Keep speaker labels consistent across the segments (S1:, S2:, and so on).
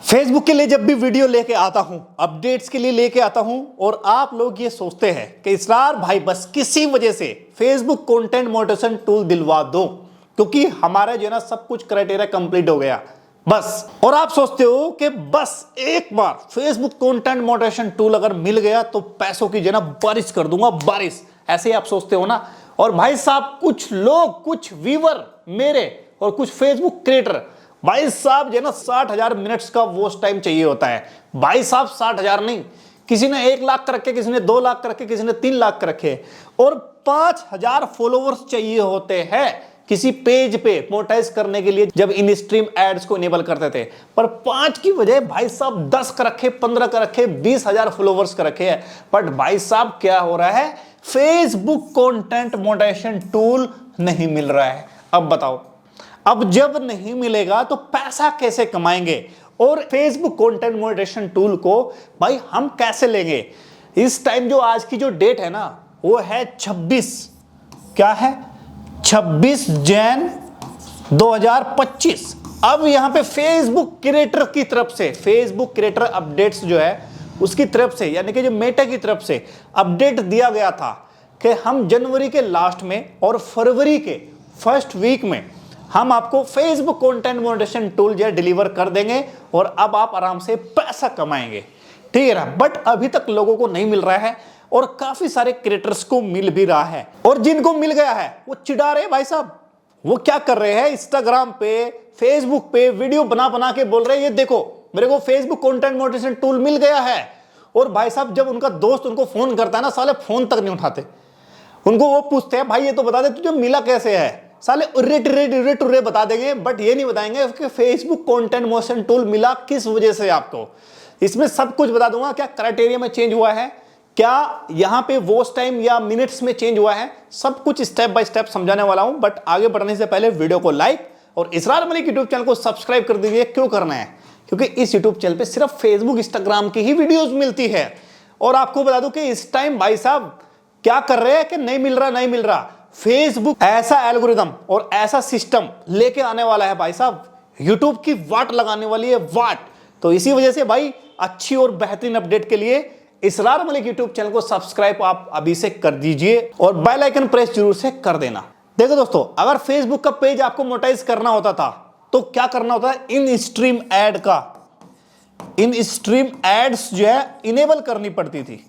S1: Facebook के लिए जब भी वीडियो लेके आता हूं, अपडेट्स के लिए लेके आता हूं और आप लोग ये सोचते हैं कि इसरार भाई बस किसी वजह से फेसबुक कंटेंट मॉडरेशन टूल दिलवा दो क्योंकि हमारा जो है ना सब कुछ क्राइटेरिया कंप्लीट हो गया बस। और आप सोचते हो कि बस एक बार फेसबुक कंटेंट मॉडरेशन टूल अगर मिल गया तो पैसों की जो है ना बारिश कर दूंगा, बारिश। ऐसे ही आप सोचते हो ना। और भाई साहब कुछ लोग, कुछ व्यूअर मेरे और कुछ फेसबुक क्रिएटर, भाई साहब जो है ना 60,000 मिनट्स का वॉच टाइम चाहिए होता है। भाई साहब 60,000 नहीं, किसी ने 1 लाख कर रखे, किसी ने 2 लाख कर रखे, किसी ने 3 लाख कर रखे और 5,000 फॉलोवर्स चाहिए होते हैं किसी पेज पे मोनेटाइज करने के लिए जब इन स्ट्रीम एड्स को इनेबल करते थे। पर 5 की वजह भाई साहब 10 कर रखे, 15 कर रखे, 20,000 फॉलोवर्स कर रखे हैं। बट भाई साहब क्या हो रहा है, फेसबुक कंटेंट मॉडरेशन टूल नहीं मिल रहा है। अब बताओ, अब जब नहीं मिलेगा तो पैसा कैसे कमाएंगे और फेसबुक कंटेंट मॉडरेशन टूल को भाई हम कैसे लेंगे। इस टाइम जो आज की जो डेट है ना वो है 26, क्या है 26 जैन 2025। अब यहां पे फेसबुक क्रिएटर की तरफ से, फेसबुक क्रिएटर अपडेट्स जो है उसकी तरफ से, यानी कि जो मेटा की तरफ से अपडेट दिया गया था कि हम जनवरी के लास्ट में और फरवरी के फर्स्ट वीक में हम आपको फेसबुक कंटेंट मॉडरेशन टूल जो है डिलीवर कर देंगे और अब आप आराम से पैसा कमाएंगे, ठीक है ना। बट अभी तक लोगों को नहीं मिल रहा है और काफी सारे क्रिएटर्स को मिल भी रहा है और जिनको मिल गया है वो चिढ़ा रहे भाई साहब। वो क्या कर रहे हैं, इंस्टाग्राम पे, फेसबुक पे वीडियो बना बना के बोल रहे हैं ये देखो मेरे को फेसबुक कंटेंट मॉडरेशन टूल मिल गया है। और भाई साहब जब उनका दोस्त उनको फोन करता है ना, साले फोन तक नहीं उठाते। उनको वो पूछते हैं भाई ये तो बता दे तुझे मिला कैसे है, साले उर्रे बता देंगे बट ये नहीं बताएंगे कि फेसबुक कंटेंट मॉडरेशन टूल मिला किस वजह से आपको। इसमें सब कुछ बता दूंगा, क्या क्राइटेरिया में चेंज हुआ है, क्या यहां पे वॉच टाइम या मिनट्स में चेंज हुआ है, सब कुछ स्टेप बाय स्टेप समझाने वाला हूं। बट आगे बढ़ने से पहले वीडियो को लाइक और इसरार मलिक यूट्यूब चैनल को सब्सक्राइब कर दीजिए। क्यों करना है, क्योंकि इस यूट्यूब चैनल पे सिर्फ फेसबुक इंस्टाग्राम की ही वीडियोस मिलती है। और आपको बता दूं कि इस टाइम भाई साहब क्या कर रहे हैं कि नहीं मिल रहा। फेसबुक ऐसा एल्गोरिदम और ऐसा सिस्टम लेके आने वाला है भाई साहब, यूट्यूब की वाट लगाने वाली है, वाट। तो इसी वजह से भाई अच्छी और बेहतरीन अपडेट के लिए इसरार मलिक यूट्यूब चैनल को सब्सक्राइब आप अभी से कर दीजिए और बेल आइकन प्रेस जरूर से कर देना। देखो दोस्तों, अगर फेसबुक का पेज आपको मोनेटाइज करना होता था तो क्या करना होता है, इन स्ट्रीम एड का, इन स्ट्रीम एड्स जो है इनेबल करनी पड़ती थी,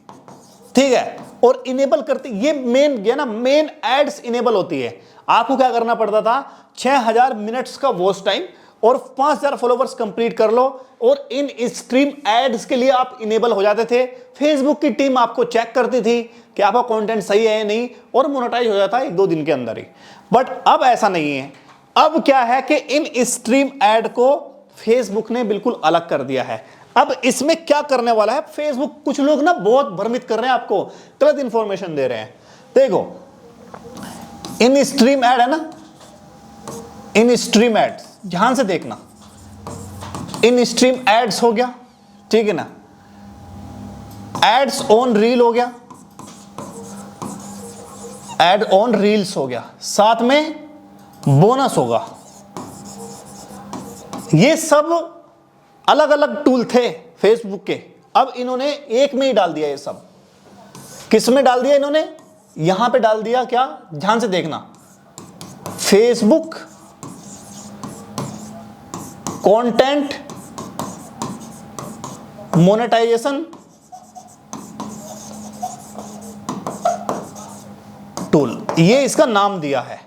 S1: ठीक है। और इनेबल करते ये मेन एड्स इनेबल होती है। आपको क्या करना पड़ता था, 6,000 मिनट्स का वॉच टाइम और 5,000 फॉलोवर्स कंप्लीट कर लो और इन स्ट्रीम एड्स के लिए आप इनेबल हो जाते थे। फेसबुक की टीम आपको चेक करती थी कि आपका कंटेंट सही है या नहीं और मोनेटाइज हो जाता है 1-2 दिन के अंदर ही। बट अब ऐसा नहीं है। अब क्या है कि इन स्ट्रीम एड को फेसबुक ने बिल्कुल अलग कर दिया है। अब इसमें क्या करने वाला है फेसबुक, कुछ लोग ना बहुत भ्रमित कर रहे हैं, आपको गलत इंफॉर्मेशन दे रहे हैं। देखो इन स्ट्रीम एड है ना, इन स्ट्रीम एड्स ध्यान से देखना, इन स्ट्रीम एड्स हो गया, ठीक है ना, एड्स ऑन रील हो गया, एड ऑन रील्स हो गया, साथ में बोनस होगा। ये सब अलग अलग टूल थे फेसबुक के, अब इन्होंने एक में ही डाल दिया। ये सब किस में डाल दिया इन्होंने, यहां पे डाल दिया। क्या, ध्यान से देखना, फेसबुक कंटेंट मोनेटाइजेशन टूल, ये इसका नाम दिया है,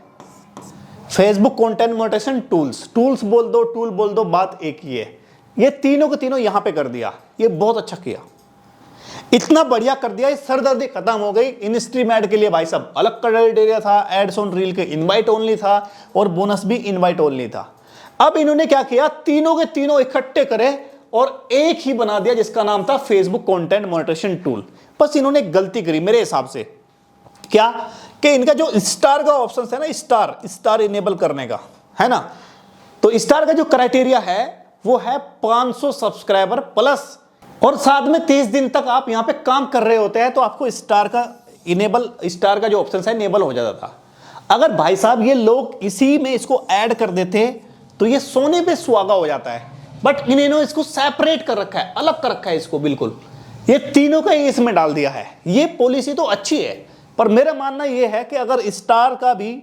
S1: Facebook content monetization tools. Tools बोल दो, टूल बोल दो, बात एक ही है। ये तीनों के तीनों यहां पे कर दिया, ये बहुत अच्छा किया, इतना बढ़िया कर दिया, ये सरदर्दी खत्म हो गई। इन स्ट्रीम एड के लिए भाई साहब अलग क्राइटेरिया था, एड्स ऑन रील के इनवाइट ओनली था और बोनस भी इनवाइट ओनली था। अब इन्होंने क्या किया, तीनों के तीनों इकट्ठे करे और एक ही बना दिया जिसका नाम था फेसबुक कंटेंट मॉनेटाइजेशन टूल। बस इन्होंने गलती करी मेरे हिसाब से, क्या कि इनका जो स्टार का ऑप्शन है ना, स्टार इनेबल करने का है ना, तो स्टार का जो क्राइटेरिया है वो है 500 सब्सक्राइबर प्लस और साथ में 30 दिन तक आप यहां पे काम कर रहे होते हैं तो आपको स्टार का जो ऑप्शन है इनेबल हो जाता था। अगर भाई साहब ये लोग इसी में इसको ऐड कर देते तो ये सोने पे सुहागा हो जाता है। बट इन्होंने इसको सेपरेट कर रखा है, अलग कर रखा है इसको बिल्कुल। ये तीनों का ही इसमें डाल दिया है। ये पॉलिसी तो अच्छी है, पर मेरा मानना ये है कि अगर स्टार का भी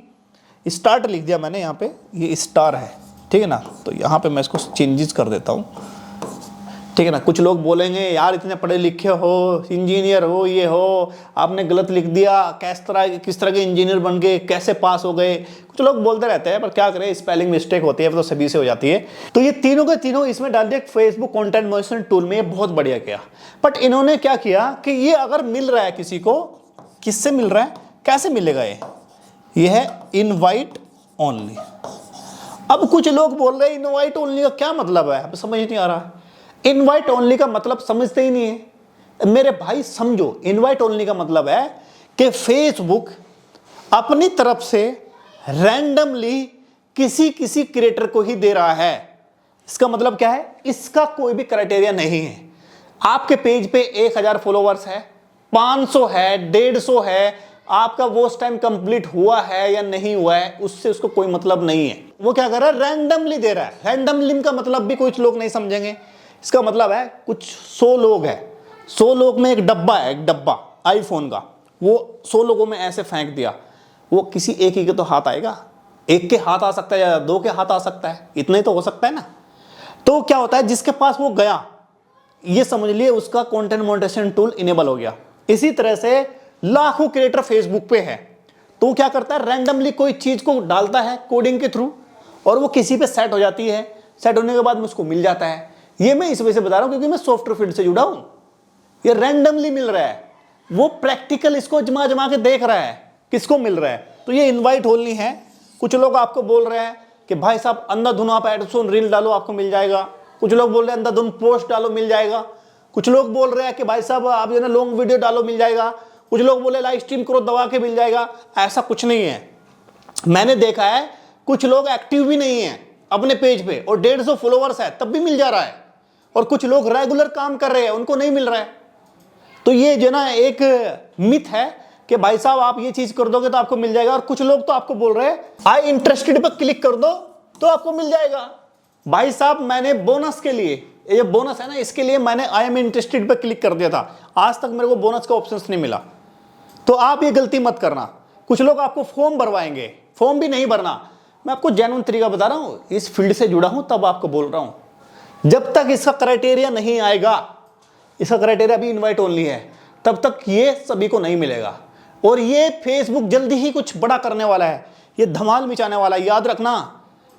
S1: स्टार्ट लिख दिया मैंने यहाँ पे, ये स्टार है, ठीक है ना, तो यहाँ पे मैं इसको चेंजेस कर देता हूँ, ठीक है ना। कुछ लोग बोलेंगे यार इतने पढ़े लिखे हो, इंजीनियर हो, ये हो, आपने गलत लिख दिया, किस तरह के इंजीनियर बन गए, कैसे पास हो गए, कुछ लोग बोलते रहते हैं, पर क्या करें, स्पेलिंग मिस्टेक होती है तो सभी से हो जाती है। तो ये तीनों के तीनों इसमें डाल दिया फेसबुक कंटेंट मॉडरेशन टूल में, ये बहुत बढ़िया किया। बट इन्होंने क्या किया कि ये अगर मिल रहा है किसी को, किससे मिल रहा है, कैसे मिलेगा, ये है इनवाइट ओनली। अब कुछ लोग बोल रहे हैं इनवाइट ओनली का क्या मतलब है, अब समझ नहीं आ रहा। इनवाइट ओनली का मतलब समझते ही नहीं है मेरे भाई। समझो, इनवाइट ओनली का मतलब है कि फेसबुक अपनी तरफ से रैंडमली किसी क्रिएटर को ही दे रहा है। इसका मतलब क्या है, इसका कोई भी क्राइटेरिया नहीं है। आपके पेज पे 1000 फॉलोवर्स है, 500 है, 150 है, आपका वॉच टाइम कंप्लीट हुआ है या नहीं हुआ है, उससे उसको कोई मतलब नहीं है। वो क्या कर रहा है, रैंडमली दे रहा है। रैंडमली का मतलब भी कुछ लोग नहीं समझेंगे। इसका मतलब है कुछ 100 लोग हैं, 100 लोग में एक डब्बा है, एक डब्बा आईफोन का, वो 100 लोगों में ऐसे फेंक दिया, वो किसी एक ही के तो हाथ आएगा, एक के हाथ आ सकता है या 2 के हाथ आ सकता है, इतना ही तो हो सकता है ना। तो क्या होता है, जिसके पास वो गया, ये समझ लिए उसका कंटेंट मॉनिटरेशन टूल इनेबल हो गया। इसी तरह से लाखों क्रिएटर फेसबुक पे है, तो क्या करता है, रैंडमली कोई चीज को डालता है कोडिंग के थ्रू, और वो किसी पे सेट हो जाती है। सेट होने के बाद में उसको मिल जाता है। ये मैं इस वजह से बता रहा हूं क्योंकि मैं सॉफ्टवेयर फील्ड से जुड़ा हूं। ये रैंडमली मिल रहा है, वो प्रैक्टिकल इसको जमा के देख रहा है किसको मिल रहा है। तो ये इनवाइट ओनली है। कुछ लोग आपको बोल रहे हैं कि भाई साहब अंधाधुन आप एडसन रील डालो आपको मिल जाएगा। कुछ लोग बोल रहे हैं अंधाधुन पोस्ट डालो मिल जाएगा। कुछ लोग बोल रहे हैं कि भाई साहब आप जो है लॉन्ग वीडियो डालो मिल जाएगा। कुछ लोग बोले लाइव स्ट्रीम करो दबा के मिल जाएगा। ऐसा कुछ नहीं है। मैंने देखा है कुछ लोग एक्टिव भी नहीं है अपने पेज पे और 150 फॉलोवर्स है तब भी मिल जा रहा है, और कुछ लोग रेगुलर काम कर रहे हैं उनको नहीं मिल रहा है। तो ये जो ना एक मिथ है कि भाई साहब आप ये चीज कर दोगे तो आपको मिल जाएगा। और कुछ लोग तो आपको बोल रहे हैं आई इंटरेस्टेड पर क्लिक कर दो तो आपको मिल जाएगा। भाई साहब मैंने बोनस के लिए, ये बोनस है ना, इसके लिए मैंने आई एम इंटरेस्टेड पर क्लिक कर दिया था, आज तक मेरे को बोनस का ऑप्शन नहीं मिला। तो आप ये गलती मत करना। कुछ लोग आपको फॉर्म भरवाएंगे, फॉर्म भी नहीं भरना। मैं आपको जेन्युइन तरीका बता रहा हूं, इस फील्ड से जुड़ा हूं तब आपको बोल रहा हूं। जब तक इसका क्राइटेरिया नहीं आएगा, इसका क्राइटेरिया भी इनवाइट ओनली है, तब तक ये सभी को नहीं मिलेगा। और ये फेसबुक जल्दी ही कुछ बड़ा करने वाला है, ये धमाल मचाने वाला है। याद रखना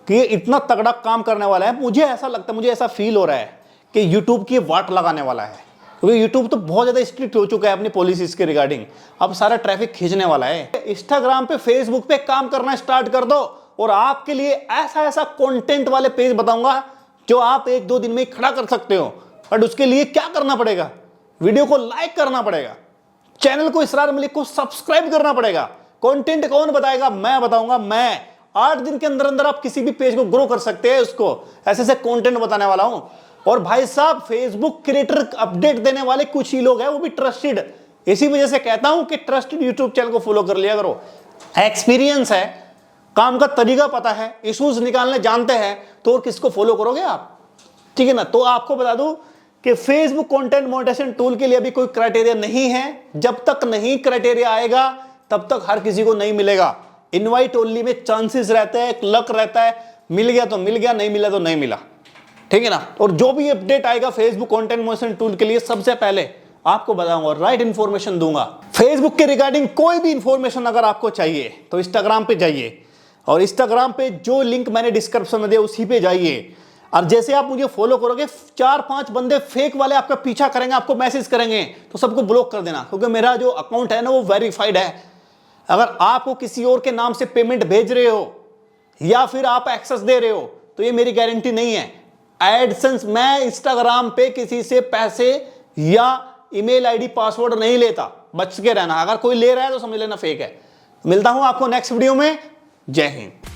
S1: कि ये इतना तगड़ा काम करने वाला है। मुझे ऐसा लगता है, मुझे ऐसा फील हो रहा है कि यूट्यूब की वाट लगाने वाला है, क्योंकि यूट्यूब तो बहुत ज्यादा स्ट्रिक्ट हो चुका है अपनी पॉलिसीज के रिगार्डिंग। अब सारा ट्रैफिक खींचने वाला है। इंस्टाग्राम पे, फेसबुक पे काम करना स्टार्ट कर दो और आपके लिए ऐसा ऐसा कंटेंट वाले पेज बताऊंगा जो आप 1-2 दिन में ही खड़ा कर सकते हो। बट उसके लिए क्या करना पड़ेगा, वीडियो को लाइक करना पड़ेगा, चैनल को इसरार मलिक को सब्सक्राइब करना पड़ेगा। कंटेंट कौन बताएगा, मैं बताऊंगा। मैं 8 दिन के अंदर अंदर आप किसी भी पेज को ग्रो कर सकते हैं। उसको ऐसे ऐसे कंटेंट बताने वाला हूं। और भाई साहब फेसबुक क्रिएटर अपडेट देने वाले कुछ ही लोग हैं, वो भी ट्रस्टेड। इसी वजह से कहता हूं कि ट्रस्टेड यूट्यूब चैनल को फॉलो कर लिया करो। एक्सपीरियंस है, काम का तरीका पता है, इश्यूज निकालने जानते हैं, तो और किसको फॉलो करोगे आप, ठीक है ना। तो आपको बता दूं कि फेसबुक कंटेंट मॉनिटरेशन टूल के लिए अभी कोई क्राइटेरिया नहीं है। जब तक नहीं क्राइटेरिया आएगा तब तक हर किसी को नहीं मिलेगा। इनवाइट ओनली में चांसेस रहते हैं, लक रहता है, मिल गया तो मिल गया, नहीं मिला तो नहीं मिला, ठीक है ना। और जो भी अपडेट आएगा फेसबुक कंटेंट मॉनिटरेशन टूल के लिए सबसे पहले आपको बताऊंगा और राइट इंफॉर्मेशन दूंगा। फेसबुक के रिगार्डिंग कोई भी इंफॉर्मेशन अगर आपको चाहिए तो इंस्टाग्राम पे जाइए, और इंस्टाग्राम पे जो लिंक मैंने डिस्क्रिप्शन में दिया उसी पे जाइए। और जैसे आप मुझे फॉलो करोगे 4-5 बंदे फेक वाले आपका पीछा करेंगे, आपको मैसेज करेंगे, तो सबको ब्लॉक कर देना, क्योंकि मेरा जो अकाउंट है ना वो वेरीफाइड है। अगर आपको किसी और के नाम से पेमेंट भेज रहे हो या फिर आप एक्सेस दे रहे हो तो ये मेरी गारंटी नहीं है। एडसेंस, मैं इंस्टाग्राम पे किसी से पैसे या ईमेल आईडी पासवर्ड नहीं लेता, बच के रहना। अगर कोई ले रहा है तो समझ लेना फेक है। मिलता हूं आपको नेक्स्ट वीडियो में। जय हिंद।